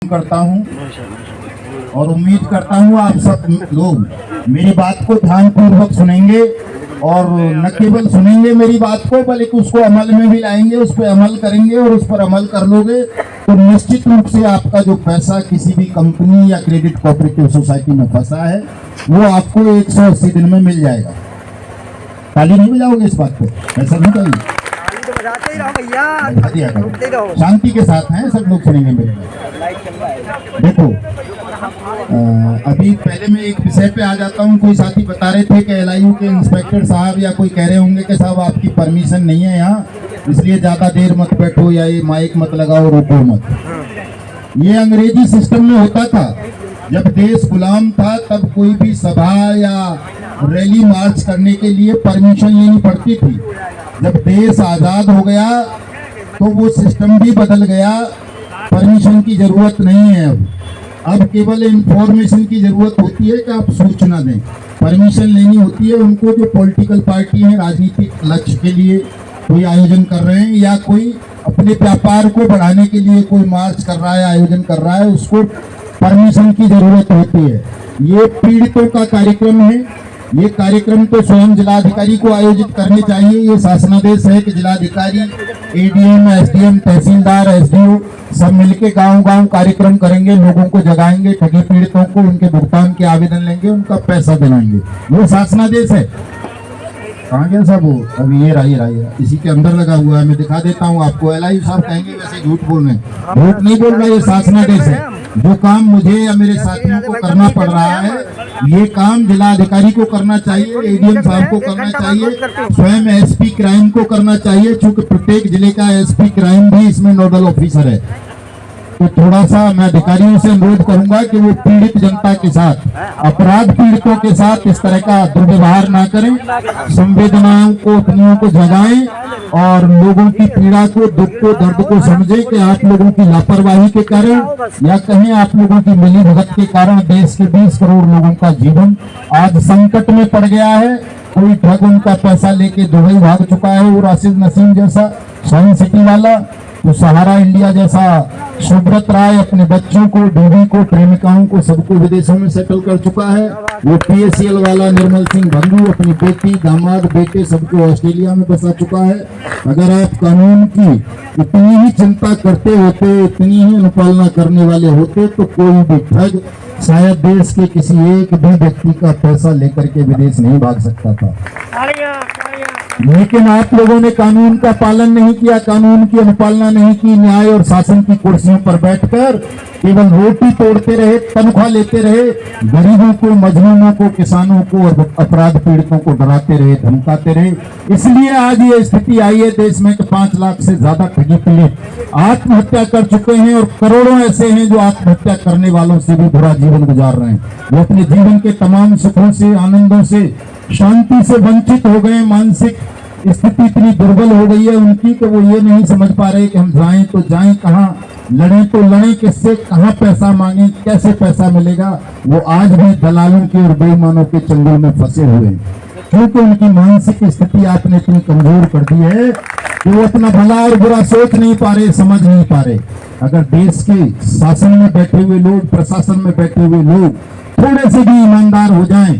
करता हूं और उम्मीद करता हूं आप सब लोग मेरी बात को ध्यानपूर्वक सुनेंगे और न केवल सुनेंगे मेरी बात को बल्कि उसको अमल में भी लाएंगे, उस पर अमल करेंगे और उस पर अमल कर लोगे तो निश्चित रूप से आपका जो पैसा किसी भी कंपनी या क्रेडिट कोऑपरेटिव सोसाइटी में फंसा है वो आपको 180 दिन में मिल जाएगा। ताली नहीं बजाओगे इस बात पे? ऐसा नहीं चाहिए, बजाते ही रहो भैया, शांति के साथ हैं, सब लोग सुनेंगे मेरे बात। देखो अभी पहले मैं एक विषय पे आ जाता हूँ। कोई साथी बता रहे थे कि एलआईयू के इंस्पेक्टर साहब या कोई कह रहे होंगे कि साहब आपकी परमिशन नहीं है यहाँ, इसलिए ज़्यादा देर मत बैठो या ये माइक मत लगाओ, रोको मत। ये अंग्रेजी सिस्टम में होता था। जब देश गुलाम था तब कोई भी सभा या रैली मार्च करने के लिए परमिशन लेनी पड़ती थी। जब देश आज़ाद हो गया तो वो सिस्टम भी बदल गया, परमिशन की ज़रूरत नहीं है। अब केवल इंफॉर्मेशन की ज़रूरत होती है कि आप सूचना दें। परमिशन लेनी होती है उनको जो पॉलिटिकल पार्टी हैं, राजनीतिक लक्ष्य के लिए कोई आयोजन कर रहे हैं या कोई अपने व्यापार को बढ़ाने के लिए कोई मार्च कर रहा है, आयोजन कर रहा है, उसको परमिशन की ज़रूरत होती है। ये पीड़ितों का कार्यक्रम है। ये कार्यक्रम तो स्वयं जिलाधिकारी को आयोजित करने चाहिए। ये शासनादेश है कि जिलाधिकारी, एडीएम, एसडीएम, तहसीलदार, एसडीओ सब मिलके गांव-गांव कार्यक्रम करेंगे, लोगों को जगाएंगे, ठगी पीड़ितों को उनके भुगतान के आवेदन लेंगे, उनका पैसा दिलाएंगे। वो शासनादेश है। कहाँ गया साहब वो? अभी ये रहा इसी के अंदर लगा हुआ है, मैं दिखा देता हूँ आपको। एलआईयू साहब कहेंगे वैसे झूठ बोल रहे हैं। झूठ नहीं बोल रहा, ये शासनादेश है। जो काम मुझे या मेरे साथियों को करना पड़ रहा है ये काम जिलाधिकारी को करना चाहिए, एडीएम साहब को करना चाहिए, स्वयं एसपी क्राइम को करना चाहिए, क्योंकि प्रत्येक जिले का एसपी क्राइम भी इसमें नोडल ऑफिसर है। तो थोड़ा सा मैं अधिकारियों से अनुरोध करूंगा कि वो पीड़ित जनता के साथ, अपराध पीड़ितों के साथ इस तरह का दुर्व्यवहार ना करें, संवेदनाओं को, अपनियों को जगाएं और लोगों की पीड़ा को, दुख को, दर्द को समझें कि आप लोगों की लापरवाही के कारण या कहीं आप लोगों की मिली भगत के कारण देश के 20 करोड़ लोगों का जीवन आज संकट में पड़ गया है। कोई ठग उनका पैसा लेके दुबई भाग चुका है, वो राशिद नसीम जैसा साइंस सिटी वाला, तो सहारा इंडिया जैसा सुब्रत राय अपने बच्चों को, बीवी को, प्रेमिकाओं को सबको विदेशों में सेटल कर चुका है। वो पीएसएल वाला निर्मल सिंह भंगू अपनी बेटी, दामाद, बेटे सबको ऑस्ट्रेलिया में बसा चुका है। अगर आप कानून की इतनी ही चिंता करते होते, इतनी ही अनुपालना करने वाले होते तो कोई भी ठग शायद देश के किसी एक भी व्यक्ति का पैसा लेकर के विदेश नहीं भाग सकता था। लेकिन आप लोगों ने कानून का पालन नहीं किया, कानून की अनुपालना नहीं की, न्याय और शासन की कुर्सियों पर बैठकर केवल रोटी तोड़ते रहे, तनख्वाह लेते रहे, गरीबों को, मजलूमों को, किसानों को और अपराध पीड़ितों को डराते रहे, धमकाते रहे। इसलिए आज ये स्थिति आई है देश में कि 5 लाख से ज्यादा ठगी पीड़ित आत्महत्या कर चुके हैं और करोड़ों ऐसे हैं जो आत्महत्या करने वालों से भी बुरा जीवन गुजार रहे हैं। वो अपने जीवन के तमाम सुखों से, आनंदों से, शांति से वंचित हो गए। मानसिक स्थिति इतनी दुर्बल हो गई है उनकी कि वो ये नहीं समझ पा रहे कि हम जाएं तो जाएं कहाँ, लड़ें तो लड़ें किससे, कहाँ पैसा मांगे, कैसे पैसा मिलेगा। वो आज भी दलालों के और बेईमानों के चंगुल में फंसे हुए हैं, क्योंकि उनकी मानसिक स्थिति आपने इतनी कमजोर कर दी है कि वो अपना भला और बुरा सोच नहीं पा रहे, समझ नहीं पा रहे। अगर देश के शासन में बैठे हुए लोग, प्रशासन में बैठे हुए लोग थोड़े से भी ईमानदार हो जाएं,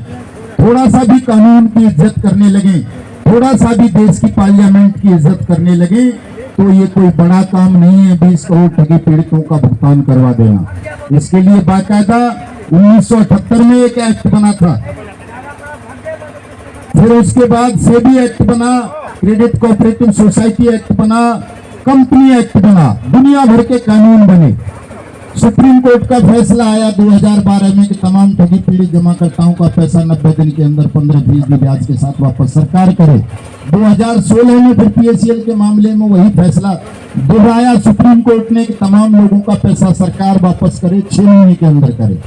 थोड़ा सा भी कानून की इज्जत करने लगे, थोड़ा सा भी देश की पार्लियामेंट की इज्जत करने लगे तो ये कोई बड़ा काम नहीं है 20 करोड़ ठगी पीड़ितों का भुगतान करवा देना। इसके लिए बाकायदा 1978 में एक एक्ट बना था, फिर उसके बाद सेबी एक्ट बना, क्रेडिट कोऑपरेटिव सोसाइटी एक्ट बना, कंपनी एक्ट बना, दुनिया भर के कानून बने। सुप्रीम कोर्ट का फैसला आया 2012 में कि तमाम ठगी पीड़ित जमाकर्ताओं का पैसा 90 दिन के अंदर 15% ब्याज के साथ वापस सरकार करे। 2016 में फिर पीएसएल के मामले में वही फैसला दोहराया सुप्रीम कोर्ट ने कि तमाम लोगों का पैसा सरकार वापस करे, 6 महीने के अंदर करे।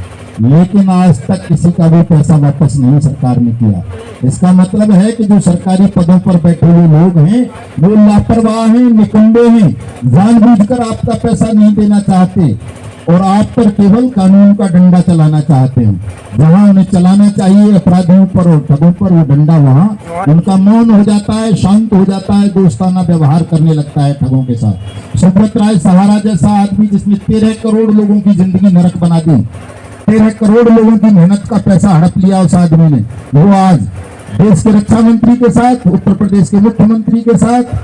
लेकिन आज तक किसी का भी पैसा वापस नहीं सरकार ने किया। इसका मतलब है कि जो सरकारी पदों पर बैठे हुए लोग हैं वो लापरवाह हैं, निकुंबे हैं, जानबूझकर आपका पैसा नहीं देना चाहते। और आप पर केवल कानून का डंडा चलाना चाहते हैं। जहां उन्हें चलाना चाहिए अपराधियों पर और ठगों पर, वो डंडा वहां उनका मौन हो जाता है, शांत हो जाता है, दोस्ताना व्यवहार करने लगता है ठगों के साथ। सुब्रत राय सहारा जैसा आदमी जिसने 13 करोड़ लोगों की जिंदगी नरक बना दी, 13 करोड़ लोगों की मेहनत का पैसा हड़प लिया उस आदमी ने, वो आज देश के रक्षा मंत्री के साथ, उत्तर प्रदेश के मुख्यमंत्री के साथ,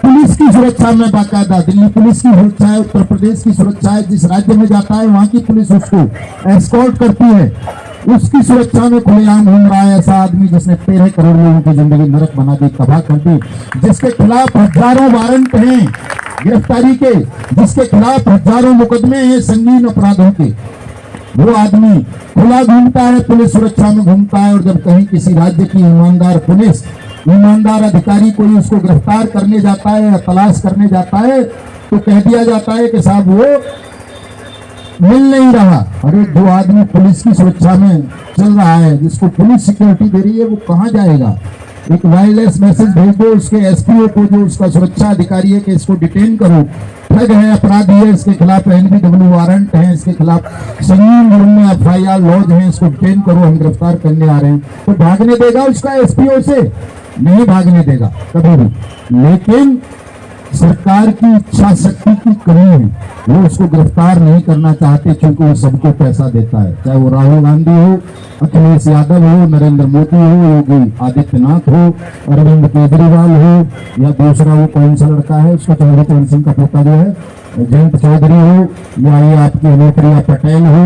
पुलिस की सुरक्षा में बाकायदा, दिल्ली पुलिस की सुरक्षा है, उत्तर प्रदेश की सुरक्षा है, जिस राज्य में जाता है वहां की पुलिस उसको एस्कॉर्ट करती है, उसकी सुरक्षा में खुलेआम घूम रहा है ऐसा आदमी जिसने 13 करोड़ लोगों की जिंदगी नरक बना दी, तबाह कर दी, जिसके खिलाफ हजारों वारंट हैं गिरफ्तारी के, जिसके खिलाफ हजारों मुकदमे हैं संगीन अपराधों के, वो आदमी खुला घूमता है, पुलिस सुरक्षा में घूमता है। और जब कहीं किसी राज्य की ईमानदार पुलिस, ईमानदार अधिकारी कोई उसको गिरफ्तार करने जाता है या तलाश करने जाता है तो कह दिया जाता है कि साहब वो मिल नहीं रहा। अरे जो आदमी पुलिस की सुरक्षा में चल रहा है, जिसको पुलिस सिक्योरिटी दे रही है, वो कहाँ जाएगा? एक वायरलेस मैसेज भेज दो उसके एसपीओ को, जो उसका सुरक्षा अधिकारी है, कि इसको डिटेन करो, ठग है, अपराधी है, इसके खिलाफ एनबीडब्ल्यू वारंट है, इसके खिलाफ संगीन जुर्म में एफआईआर लॉज है, इसको डिटेन करो, हम गिरफ्तार करने आ रहे हैं। तो भागने देगा उसका एसपीओ से? नहीं भागने देगा कभी भी। लेकिन सरकार की इच्छा शक्ति की कमी है, वो उसको गिरफ्तार नहीं करना चाहते क्योंकि वो सबको पैसा देता है, चाहे वो राहुल गांधी हो, अखिलेश यादव हो, नरेंद्र मोदी हो, योगी आदित्यनाथ हो, अरविंद केजरीवाल हो, या दूसरा वो कौन सा लड़का है उसका, चौधरी चरण सिंह का पोता जो है जयंत चौधरी हो, या ये आपकी अनुप्रिया पटेल हो,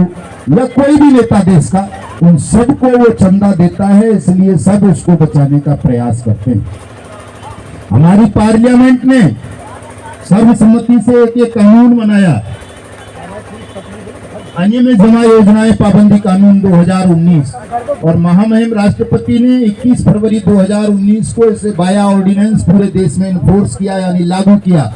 या कोई भी नेता देश का, उन सबको वो चंदा देता है, इसलिए सब उसको बचाने का प्रयास करते हैं। हमारी पार्लियामेंट ने सर्वसम्मति से एक कानून बनाया, अनियमित जमा योजनाएं पाबंदी कानून 2019, और महामहिम राष्ट्रपति ने 21 फरवरी 2019 को इसे बाया ऑर्डिनेंस पूरे देश में इन्फोर्स किया, यानी लागू किया।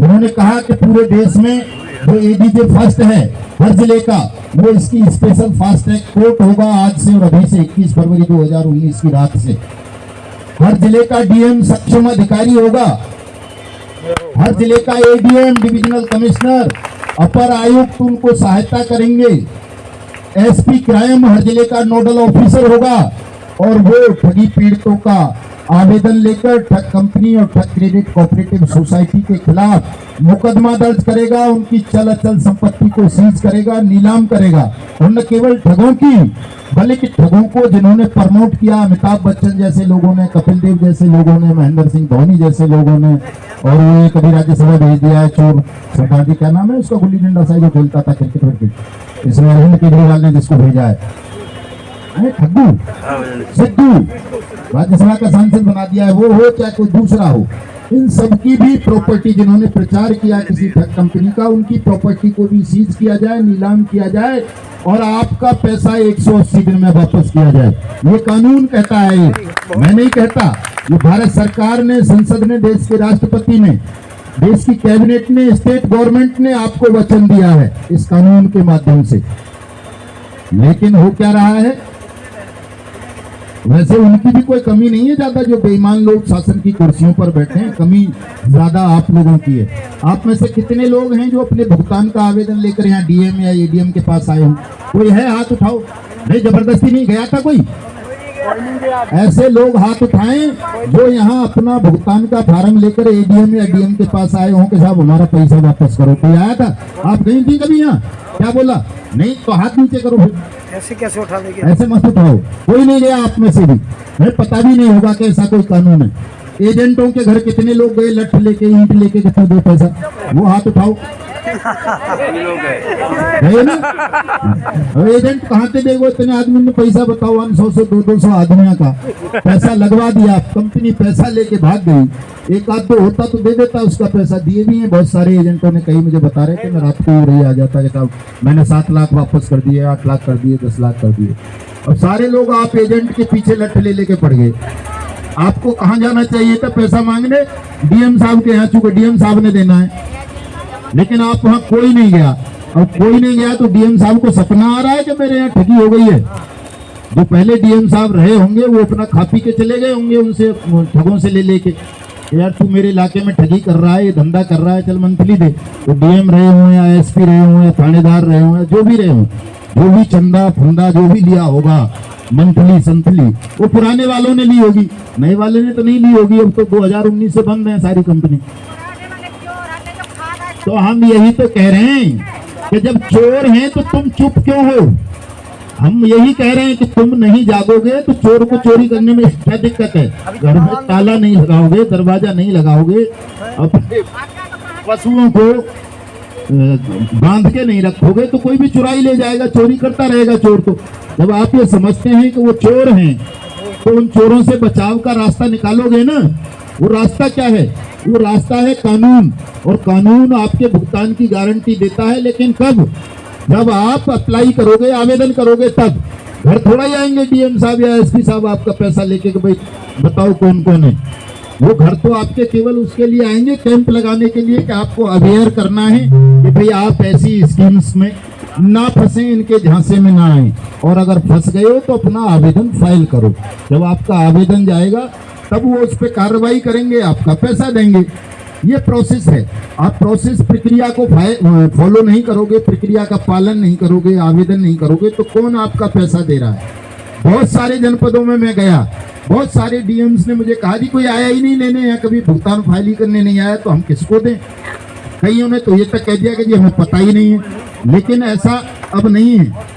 उन्होंने कहा कि पूरे देश में जो एडीजे फर्स्ट है हर जिले का, वो इसकी स्पेशल फास्ट ट्रैक कोर्ट होगा आज से और अभी से 21 फरवरी 2019 की रात से। हर जिले का डीएम सक्षम अधिकारी होगा, हर जिले का एडीएम, डिविजनल कमिश्नर, अपर आयुक्त उनको सहायता करेंगे, एसपी क्राइम हर जिले का नोडल ऑफिसर होगा, और वो ठगी पीड़ितों का आवेदन लेकर ठग कंपनी और ठग क्रेडिट कोऑपरेटिव सोसाइटी के खिलाफ मुकदमा दर्ज करेगा, उनकी चल अचल संपत्ति को सीज करेगा, नीलाम करेगा, और न केवल ठगों की बल्कि ठगों को जिन्होंने प्रमोट किया, अमिताभ बच्चन जैसे लोगों ने, कपिल देव जैसे लोगों ने, महेंद्र सिंह धोनी जैसे लोगों ने, और वो कभी राज्यसभा भेज दिया है चोर सरकार जी, क्या नाम है उसका, गुल्ली डंडा सा जो खेलता था क्रिकेट विकेट, इसमें अरविंद केजरीवाल ने जिसको भेजा है, ठग्गू सिद्धू राज्यसभा का सांसद बना दिया है, वो हो चाहे कोई दूसरा हो, इन सबकी भी प्रॉपर्टी जिन्होंने प्रचार किया किसी ठग कंपनी का, उनकी प्रॉपर्टी को भी सीज किया जाए, नीलाम किया जाए, और आपका पैसा 180 दिन में वापस किया जाए। ये कानून कहता है, ये मैं नहीं कहता, ये भारत सरकार ने, संसद ने, देश के राष्ट्रपति ने, देश की कैबिनेट ने, स्टेट गवर्नमेंट ने आपको वचन दिया है इस कानून के माध्यम से। लेकिन हो क्या रहा है, वैसे उनकी भी कोई कमी नहीं है ज्यादा, जो बेईमान लोग शासन की कुर्सियों पर बैठे हैं, कमी ज्यादा आप लोगों की है। आप में से कितने लोग हैं जो अपने भुगतान का आवेदन लेकर यहाँ डीएम या एडीएम के पास आए हो? कोई है? हाथ उठाओ। नहीं, जबरदस्ती नहीं गया था कोई? ऐसे लोग हाथ उठाएं जो यहाँ अपना भुगतान का फार्म लेकर एडीएम या डीएम के पास आए हों कि साहब हमारा पैसा वापस करो। कोई आया था? आप गई थी कभी यहाँ? क्या बोला? नहीं तो हाथ नीचे करो। ऐसे कैसे उठा देंगे? ऐसे मत उठाओ। कोई नहीं गया आप में से भी, हमें पता भी नहीं होगा कि ऐसा कोई कानून है। एजेंटों के घर कितने लोग गए लठ लेके, ईंट लेके, कितना दो पैसा? वो हाथ उठाओ। गए ना? एजेंट कहाँ से देगा इतने आदमी ने पैसा? बताओ, 100 से 200 आदमियों का पैसा लगवा दिया, कंपनी पैसा लेके भाग गई। एक आध तो होता तो दे देता, उसका पैसा दिए भी हैं बहुत सारे एजेंटों ने। कई मुझे बता रहे थे, मैं रात को रही आ जाता कि साहब मैंने 7 लाख वापस कर दिए, 8 लाख कर दिए, 10 लाख कर दिए। और सारे लोग आप एजेंट के पीछे लठ ले लेके पड़ गए। आपको कहाँ जाना चाहिए था पैसा मांगने? डीएम साहब के यहाँ, चूंकि डीएम साहब ने देना है। लेकिन आप वहाँ कोई नहीं गया, और कोई नहीं गया तो डीएम साहब को सपना आ रहा है कि मेरे यहाँ ठगी हो गई है। जो पहले डीएम साहब रहे होंगे वो अपना खा पी के चले गए होंगे, उनसे ठगों से ले लेके। यार तू मेरे इलाके में ठगी कर रहा है, ये धंधा कर रहा है, चल मंथली दे। तो डीएम रहे हो या एसपी रहे हो या थानेदार रहे हो या जो भी रहे हो, जो भी चंदा फंदा जो भी लिया होगा मंथली संथली, वो पुराने वालों ने ली होगी, नए वाले ने तो नहीं ली होगी। अब तो 2019 से बंद है सारी कंपनी। तो हम यही तो कह रहे हैं कि जब चोर हैं तो तुम चुप क्यों हो? हम यही कह रहे हैं कि तुम नहीं जागोगे तो चोर को चोरी करने में क्या दिक्कत है? घर में ताला नहीं लगाओगे, दरवाजा नहीं लगाओगे, अपने पशुओं को बांध के नहीं रखोगे तो कोई भी चुराई ले जाएगा, चोरी करता रहेगा चोर। तो जब आप ये समझते हैं कि वो चोर हैं तो उन चोरों से बचाव का रास्ता निकालोगे ना। वो रास्ता क्या है? वो रास्ता है कानून, और कानून आपके भुगतान की गारंटी देता है, लेकिन कब? जब आप अप्लाई करोगे, आवेदन करोगे, तब। घर थोड़ा ही आएंगे डीएम साहब या एसपी साहब आपका पैसा लेके कि भाई बताओ कौन कौन है। वो घर तो आपके केवल उसके लिए आएंगे, कैंप लगाने के लिए कि आपको अवेयर करना है कि भाई आप ऐसी स्कीम्स में ना फंसे, इनके झांसे में ना आए, और अगर फंस गए हो तो अपना आवेदन फाइल करो। जब आपका आवेदन जाएगा तब वो उस पर कार्रवाई करेंगे, आपका पैसा देंगे। ये प्रोसेस है। आप प्रोसेस प्रक्रिया को फॉलो नहीं करोगे, प्रक्रिया का पालन नहीं करोगे, आवेदन नहीं करोगे तो कौन आपका पैसा दे रहा है? बहुत सारे जनपदों में मैं गया, बहुत सारे डीएम्स ने मुझे कहा जी कोई आया ही नहीं लेने, या कभी भुगतान फाइल ही करने नहीं आया, तो हम किसको दें? कईयों ने तो ये तक कह दिया कि जी हमें पता ही नहीं है। लेकिन ऐसा अब नहीं है।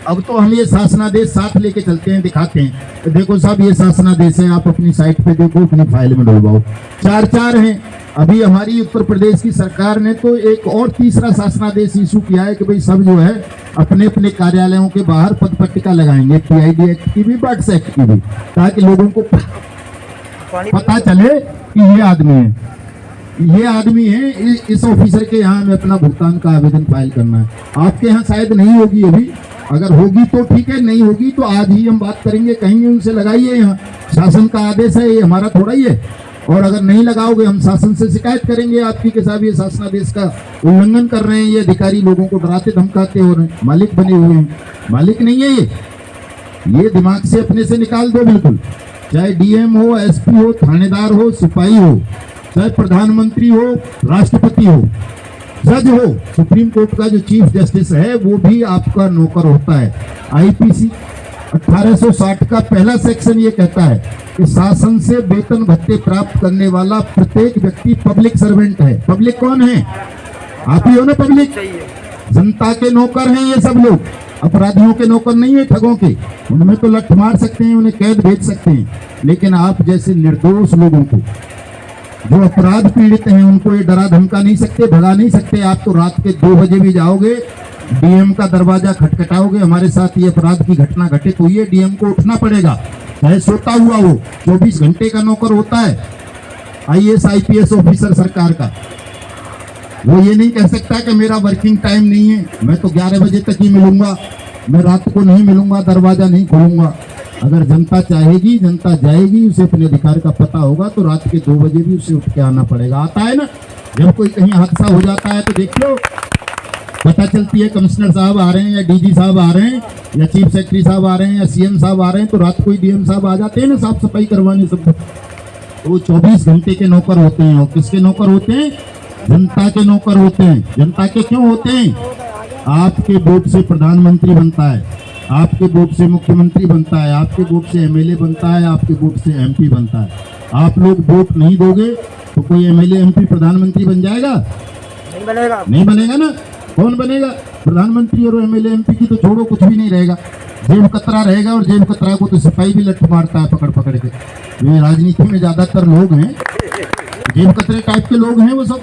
अब तो हम ये शासनादेश साथ लेके चलते हैं, दिखाते हैं तो देखो साहब ये शासनादेश है, आप अपनी साइट पे देखो, अपनी फाइल में डलवाओ। 4 हैं। अभी हमारी उत्तर प्रदेश की सरकार ने तो एक और तीसरा शासनादेश इशू किया है कि भाई सब जो है अपने अपने कार्यालयों के बाहर पद पट्टिका लगाएंगे, पीआईडी एक्ट की भी, बर्ड्स एक्ट की भी, ताकि लोगों को पता चले कि ये आदमी है, ये आदमी है, इस ऑफिसर के यहाँ हमें अपना भुगतान का आवेदन फाइल करना है। आपके यहाँ शायद नहीं होगी अभी, अगर होगी तो ठीक है, नहीं होगी तो आज ही हम बात करेंगे, कहेंगे उनसे लगाइए, यहाँ शासन का आदेश है, ये हमारा थोड़ा ही है। और अगर नहीं लगाओगे हम शासन से शिकायत करेंगे आपकी कि साहब ये शासनादेश का उल्लंघन कर रहे हैं, ये अधिकारी लोगों को डराते धमकाते हो रहे हैं, मालिक बने हुए हैं। मालिक नहीं है ये दिमाग से अपने से निकाल दो बिल्कुल। चाहे डीएम हो, एसपी हो, थानेदार हो, सिपाही हो, चाहे प्रधानमंत्री हो, राष्ट्रपति हो, जज हो, सुप्रीम कोर्ट का जो चीफ जस्टिस है वो भी आपका नौकर होता है। आईपीसी 1860 का पहला सेक्शन ये कहता है कि शासन से वेतन भत्ते प्राप्त करने वाला प्रत्येक व्यक्ति पब्लिक सर्वेंट है। पब्लिक कौन है? आप ही हो ना पब्लिक। जनता के नौकर हैं ये सब लोग, अपराधियों के नौकर नहीं है, ठगों के। उनमें तो लठ मार सकते हैं, उन्हें कैद भेज सकते हैं, लेकिन आप जैसे निर्दोष लोगों को, जो अपराध पीड़ित हैं, उनको ये डरा धमका नहीं सकते, भगा नहीं सकते। आप तो रात के 2 बजे भी जाओगे, डीएम का दरवाजा खटखटाओगे, हमारे साथ ये अपराध की घटना घटित हुई है, डीएम को उठना पड़ेगा, चाहे सोता हुआ हो। 24 घंटे का नौकर होता है आईएएस आईपीएस ऑफिसर सरकार का। वो ये नहीं कह सकता कि मेरा वर्किंग टाइम नहीं है, मैं तो 11 बजे तक ही मिलूंगा, मैं रात को नहीं मिलूंगा, दरवाजा नहीं खोलूंगा। अगर जनता चाहेगी, जनता जाएगी, उसे अपने अधिकार का पता होगा तो रात के 2 बजे भी उसे उठ के आना पड़ेगा। आता है ना, जब कोई कहीं हादसा हो जाता है तो देख लो, पता चलती है कमिश्नर साहब आ रहे हैं या डीजी साहब आ रहे हैं या चीफ सेक्रेटरी साहब आ रहे हैं या सीएम साहब आ रहे हैं, तो रात को ही डीएम साहब आ जाते हैं ना साफ सफाई करवाने सब। तो वो 24 घंटे के नौकर होते हैं। और किसके नौकर होते हैं? जनता के नौकर होते हैं। जनता के क्यों होते हैं? आपके वोट से प्रधानमंत्री बनता है, आपके वोट से मुख्यमंत्री बनता है, आपके वोट से एमएलए बनता है, आपके वोट से एमपी बनता है। आप लोग वोट नहीं दोगे तो कोई एमएलए एमपी प्रधानमंत्री बन जाएगा? नहीं बनेगा। नहीं बनेगा ना। कौन बनेगा? प्रधानमंत्री और एमएलए एमपी की तो छोड़ो, कुछ भी नहीं रहेगा, जेब कतरा रहेगा। और जेब कतरा को तो सिपाही भी लठ मारता है पकड़ पकड़ के। ये राजनीति में ज्यादातर लोग हैं जेब कतरे टाइप के लोग हैं, वो सब।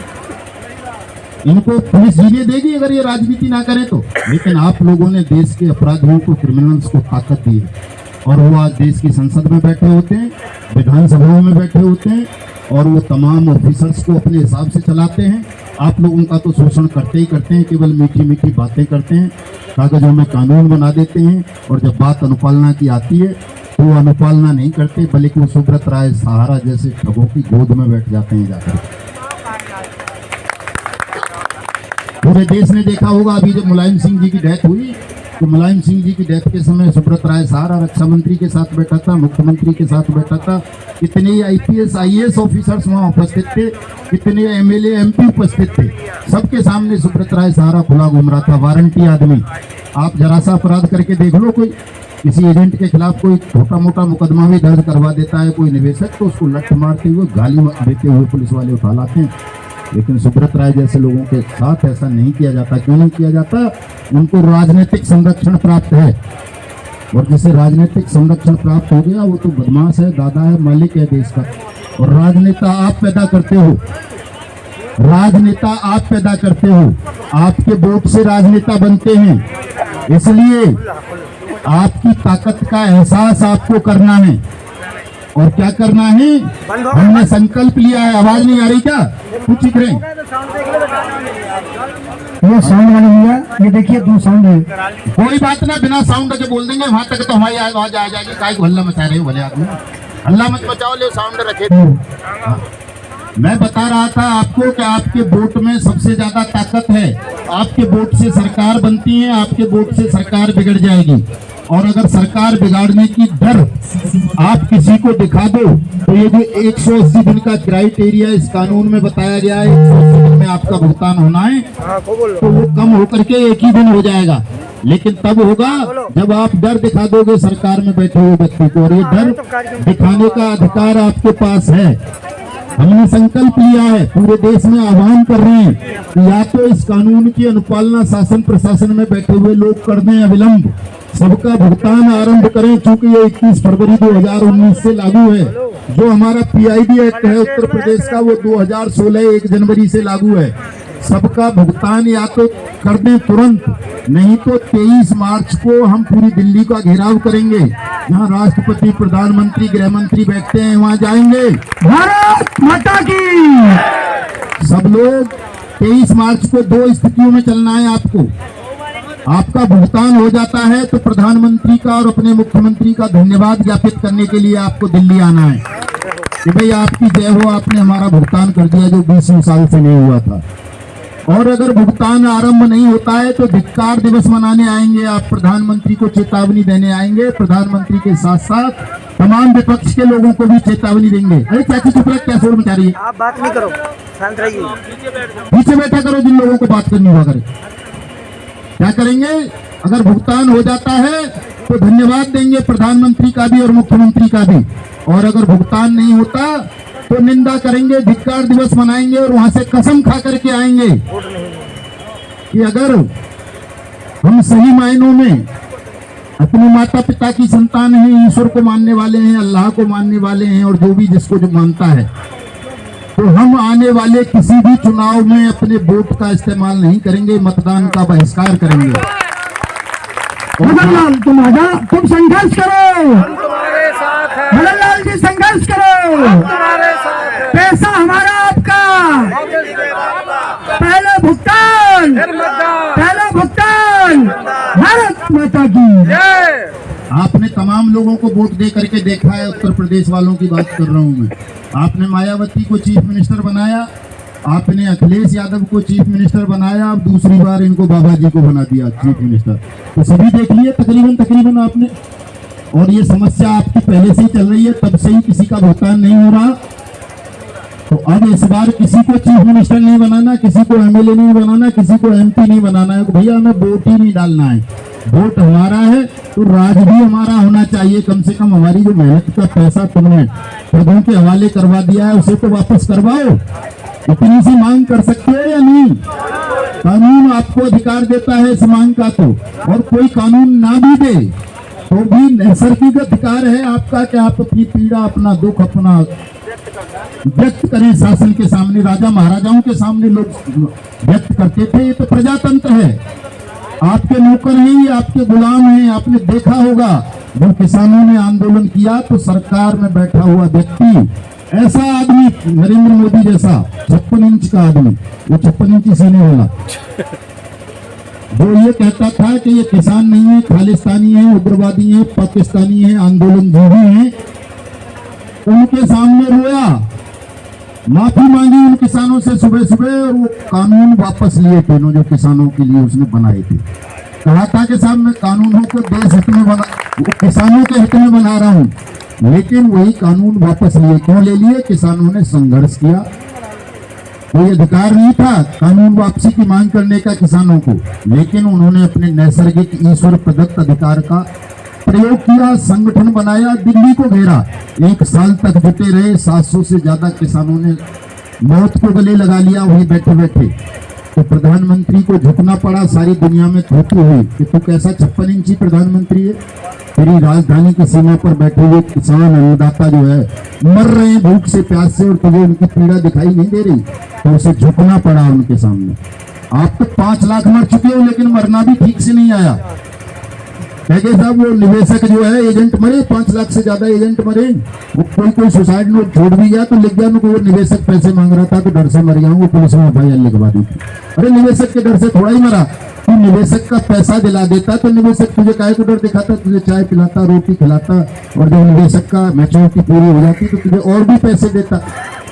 इनको पुलिस जीने देगी अगर ये राजनीति ना करे तो। लेकिन आप लोगों ने देश के अपराधियों को, क्रिमिनल्स को ताकत दी है, और वो आज देश की संसद में बैठे होते हैं, विधानसभाओं में बैठे होते हैं, और वो तमाम ऑफिसर्स को अपने हिसाब से चलाते हैं। आप लोगों का तो शोषण करते ही करते हैं, केवल मीठी मीठी बातें करते हैं, कागजों में कानून बना देते हैं, और जब बात अनुपालना की आती है तो वो अनुपालना नहीं करते, बल्कि वो सुब्रत राय सहारा जैसे ठगों की गोद में बैठ जाते हैं जाकर। पूरे देश ने देखा होगा, अभी जब मुलायम सिंह जी की डेथ हुई कि मुलायम सिंह जी की डेथ के समय सुब्रत राय सहारा रक्षा मंत्री के साथ बैठा था, मुख्यमंत्री के साथ बैठा था, कितने IPS IAS ऑफिसर्स वहाँ उपस्थित थे, कितने MLA MP उपस्थित थे, सबके सामने सुब्रत राय सहारा खुला घूम रहा था, वारंटी आदमी। आप जरा सा अपराध करके देख लो, कोई किसी एजेंट के खिलाफ कोई छोटा मोटा मुकदमा भी दर्ज करवा देता है कोई निवेशक, तो उसको लठ मारते हुए गाली देते हुए पुलिस वाले उठा लाते हैं। लेकिन सुब्रत राय जैसे लोगों के साथ ऐसा नहीं किया जाता। क्यों नहीं किया जाता? उनको राजनीतिक संरक्षण प्राप्त है, और जिसे राजनीतिक संरक्षण प्राप्त हो गया वो तो बदमाश है, दादा है, मालिक है देश का। और राजनेता आप पैदा करते हो, राजनेता आप पैदा करते हो, आपके वोट से राजनेता बनते हैं। इसलिए आपकी ताकत का एहसास आपको करना है। और क्या करना है? हमने संकल्प लिया है। आवाज नहीं आ रही क्या? कुछ ठीक रहे। ये साउंड वाली भैया, ये देखिए 2 साउंड है। कोई बात ना, बिना साउंड के बोल देंगे, वहां तक तो हमारी आवाज आ जाएगी। काय को हल्ला मचा रहे हो भले आदमी? हल्ला मत मचाओ, ले साउंड रखे थे। मैं बता रहा था आपको कि आपके वोट में सबसे ज्यादा ताकत है। आपके वोट से सरकार बनती है, आपके वोट से सरकार बिगड़ जाएगी। और अगर सरकार बिगाड़ने की डर आप किसी को दिखा दो तो ये जो 180 दिन का क्राइटेरिया इस कानून में बताया गया है, 180 दिन में आपका भुगतान होना है, तो वो कम होकर के 1 ही दिन हो जाएगा। लेकिन तब होगा जब आप डर दिखा दोगे सरकार में बैठे हुए व्यक्ति को, और ये डर दिखाने का अधिकार आपके पास है। हमने संकल्प लिया है, पूरे देश में आह्वान कर रहे हैं कि या तो इस कानून की अनुपालना शासन प्रशासन में बैठे हुए लोग कर दें अविलंब, सबका भुगतान आरंभ करें, क्योंकि ये 21 फरवरी 2019 से लागू है। जो हमारा PID एक्ट है उत्तर प्रदेश का, वो 2016 1 जनवरी से लागू है। सबका भुगतान या तो कर दें तुरंत, नहीं तो 23 मार्च को हम पूरी दिल्ली का घेराव करेंगे। जहां राष्ट्रपति, प्रधानमंत्री, गृह मंत्री बैठते हैं, वहां जाएंगे। भारत माता की। सब लोग 23 मार्च को 2 स्थितियों में चलना है आपको। आपका भुगतान हो जाता है तो प्रधानमंत्री का और अपने मुख्यमंत्री का धन्यवाद ज्ञापित करने के लिए आपको दिल्ली आना है कि भाई आपकी जय हो, आपने हमारा भुगतान कर दिया जो 20 साल से नहीं हुआ था। और अगर भुगतान आरंभ नहीं होता है तो धिक्कार दिवस मनाने आएंगे आप, प्रधानमंत्री को चेतावनी देने आएंगे। प्रधानमंत्री के साथ साथ तमाम विपक्ष के लोगों को भी चेतावनी देंगे। अरे चाची चुप रख, क्या शोर मचा रही है? आप बात नहीं करो, शांत रहिए, पीछे बैठा करो जिन लोगों को बात करनी हुआ करे। क्या करेंगे? अगर भुगतान हो जाता है तो धन्यवाद देंगे प्रधानमंत्री का भी और मुख्यमंत्री का भी, और अगर भुगतान नहीं होता तो निंदा करेंगे, धिक्कार दिवस मनाएंगे और वहां से कसम खा करके आएंगे कि अगर हम सही मायनों में अपने माता पिता की संतान हैं, ईश्वर को मानने वाले हैं, अल्लाह को मानने वाले हैं, और जो भी जिसको जो मानता है, तो हम आने वाले किसी भी चुनाव में अपने वोट का इस्तेमाल नहीं करेंगे, मतदान का बहिष्कार करेंगे। मदनलाल तुम आजा, तुम संघर्ष करो, तुम्हारे साथ है, मदनलाल जी संघर्ष करो, तुम्हारे साथ है, पैसा हमारा आपका, पहले भुगतान, पहले भुगतान। भारत माता की। आपने तमाम लोगों को वोट दे करके देखा है, उत्तर प्रदेश वालों की बात कर रहा हूं मैं। आपने मायावती को चीफ मिनिस्टर बनाया, आपने अखिलेश यादव को चीफ मिनिस्टर बनाया, अब दूसरी बार इनको बाबा जी को बना दिया चीफ मिनिस्टर। तो सभी देख लिए तकरीबन आपने। और ये समस्या आपकी पहले से ही चल रही है, तब से ही किसी का भुगतान नहीं हो रहा। तो अब इस बार किसी को चीफ मिनिस्टर नहीं बनाना, किसी को MLA नहीं बनाना, किसी को MP नहीं बनाना है। भैया हमें वोट ही नहीं डालना है, वोट हमारा है तो राज भी हमारा होना चाहिए। कम से कम हमारी जो मेहनत का पैसा तुमने प्रभु के हवाले करवा दिया है उसे तो वापस करवाओ। इतनी सी मांग कर सकते हो या नहीं? कानून आपको अधिकार देता है इस मांग का, तो और कोई कानून ना भी दे तो भी नैसर्गिक अधिकार है आपका कि आप अपनी पीड़ा, अपना दुख, अपना व्यक्त करें शासन के सामने। राजा महाराजाओं के सामने लोग व्यक्त करते थे, ये तो प्रजातंत्र है। आपके नौकर हैं, ये आपके गुलाम हैं। आपने देखा होगा जब किसानों ने आंदोलन किया तो सरकार में बैठा हुआ व्यक्ति, ऐसा आदमी नरेंद्र मोदी जैसा 56 इंच का आदमी, वो 56 इंची सीने वाला, जो ये कहता था कि ये किसान नहीं है, खालिस्तानी है, उग्रवादी है, पाकिस्तानी है, आंदोलनजीवी हैं, उनके सामने रोया, माफी मांगी उन किसानों से सुबह सुबह, और वो कानून वापस लिए तीनों जो किसानों के लिए उसने बनाए थे। कहा था कि साहब मैं कानूनों को देश हित में बना, किसानों के हित में बना रहा हूँ, लेकिन वही कानून वापस लिए। क्यों ले लिए? किसानों ने संघर्ष किया, कोई अधिकार नहीं था कानून वापसी की मांग करने का किसानों को, लेकिन उन्होंने अपने नैसर्गिक ईश्वर प्रदत्त अधिकार का प्रयोग किया, संगठन बनाया, दिल्ली को घेरा, 1 साल तक जुटे रहे। 700 से ज्यादा किसानों ने मौत को गले लगा लिया वहीं बैठे बैठे। तो प्रधानमंत्री को झुकना पड़ा, सारी दुनिया में थोपी हुई कि तू कैसा 56 इंची प्रधानमंत्री है, तेरी राजधानी की सीमा पर बैठे हुए किसान अन्नदाता जो है मर रहे हैं भूख से प्यास से, और तुझे उनकी पीड़ा दिखाई नहीं दे रही, तो उसे झुकना पड़ा उनके सामने। आप तो 5 लाख मर चुके हो, लेकिन मरना भी ठीक से नहीं आया। कहे साहब वो निवेशक जो है एजेंट मरे, 5 लाख से ज्यादा एजेंट मरे। वो कोई सुसाइड नोट छोड़ भी गया तो लिख गया वो निवेशक पैसे मांग रहा था तो डर से मर गया हूँ, वो पुलिस में FIR लिखवा दी थी। अरे निवेशक के डर से थोड़ा ही मरा, तू निवेशक का पैसा दिला देता तो निवेशक तुझे काहे को डर दिखाता, तुझे चाय पिलाता, रोटी खिलाता, और जब निवेशक का मैच्योरिटी पूरी हो जाती तो तुझे और भी पैसे देता।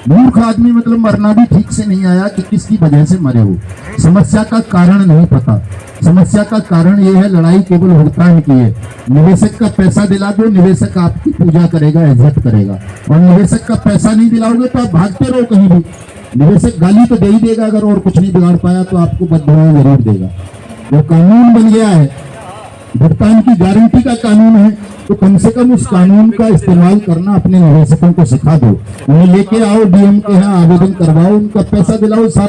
मूर्ख आदमी, मतलब मरना भी ठीक से नहीं आया कि किसकी वजह से मरे हो। समस्या का कारण नहीं पता, समस्या का कारण ये है लड़ाई केवल भुगतान की है। निवेशक का पैसा दिला दो, निवेशक आपकी पूजा करेगा, इज्जत करेगा, और निवेशक का पैसा नहीं दिलाओगे तो आप भागते रहो कहीं भी। निवेशक गाली तो दे ही देगा, अगर और कुछ नहीं बिगाड़ पाया तो आपको बददुआएं जरूर देगा। जो कानून बन गया है, भुगतान की गारंटी का कानून है, तो कम से कम उस कानून का इस्तेमाल करना अपने निवेशकों को सिखा दो। उन्हें लेके आओ, DM के यहाँ आवेदन करवाओ, उनका पैसा दिलाओ, सारा